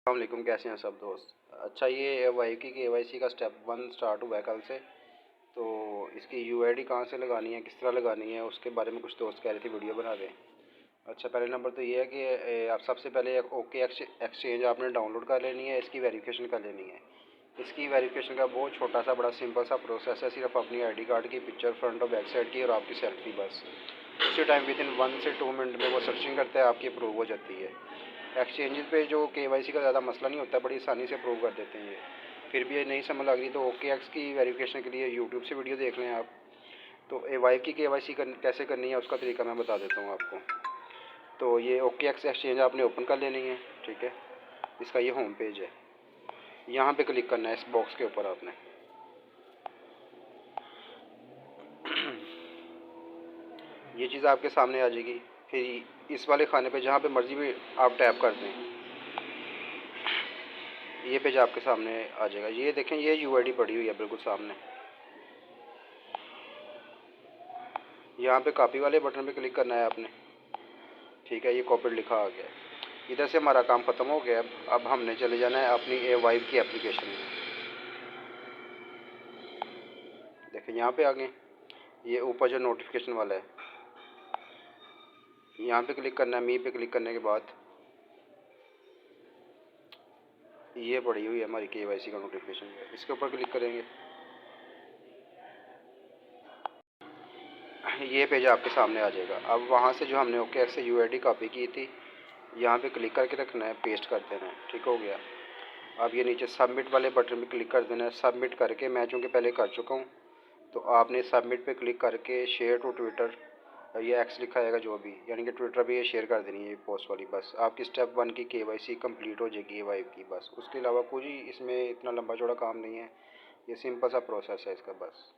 अस्सलामुअलैकुम, कैसे हैं सब दोस्त। अच्छा, ये वाई की KYC का स्टेप 1 स्टार्ट हुआ है कल से। तो इसकी UID कहाँ से लगानी है, किस तरह लगानी है, उसके बारे में कुछ दोस्त कह रहे थे वीडियो बना दें। अच्छा, पहले नंबर तो ये है कि आप सबसे पहले ओके एक्सचेंज आपने डाउनलोड कर लेनी है, इसकी वेरिफिकेशन कर लेनी है। इसकी वेरिफिकेशन का बहुत छोटा सा बड़ा सिंपल सा प्रोसेस है। सिर्फ अपनी ID कार्ड की पिक्चर फ्रंट और बैक साइड की और आपकी सेल्फी, बस उसी टाइम विद इन 1 से 2 मिनट में वो सर्चिंग करता है, आपकी अप्रूव हो जाती है। एक्सचेंजेस पे जो KYC का ज़्यादा मसला नहीं होता, बड़ी आसानी से अप्रूव कर देते हैं ये। फिर भी ये नहीं समझ लग रही तो OKX की वेरिफिकेशन के लिए यूट्यूब से वीडियो देख लें आप। तो वाइफ की KYC कैसे करनी है उसका तरीका मैं बता देता हूँ आपको। तो ये OKX एक्सचेंज आपने ओपन कर लेनी है, ठीक है। इसका ये होम पेज है, यहाँ पे क्लिक करना है इस बॉक्स के ऊपर आपने। ये चीज़ आपके सामने आ जाएगी। फिर इस वाले खाने पे जहाँ पे मर्जी भी आप टैप कर दें, ये पेज आपके सामने आ जाएगा। ये देखें, ये UID पड़ी हुई है बिल्कुल सामने। यहाँ पे कॉपी वाले बटन पे क्लिक करना है आपने, ठीक है। ये कॉपी लिखा आ गया। इधर से हमारा काम ख़त्म हो गया। अब हमने चले जाना है अपनी वाइफ की एप्लीकेशन में। देखें यहाँ पे आ गए, ये ऊपर जो नोटिफिकेशन वाला है, यहाँ पे क्लिक करना है। मी पे क्लिक करने के बाद ये पड़ी हुई है हमारी KYC का नोटिफिकेशन, इसके ऊपर क्लिक करेंगे। ये पेज आपके सामने आ जाएगा। अब वहाँ से जो हमने OKX से UID कॉपी की थी, यहाँ पे क्लिक करके रखना है, पेस्ट कर देना है, ठीक हो गया। अब ये नीचे सबमिट वाले बटन पे क्लिक कर देना है। सबमिट करके, मैं चूँकि पहले कर चुका हूँ, तो आपने सबमिट पे क्लिक करके शेयर टू ट्विटर, ये एक्स लिखा आएगा जो भी, यानी कि ट्विटर पे ये शेयर कर देनी है ये पोस्ट वाली। बस आपकी स्टेप 1 की KYC कंप्लीट हो जाएगी ये वाइफ की। बस उसके अलावा कोई इसमें इतना लंबा चौड़ा काम नहीं है, ये सिंपल सा प्रोसेस है इसका बस।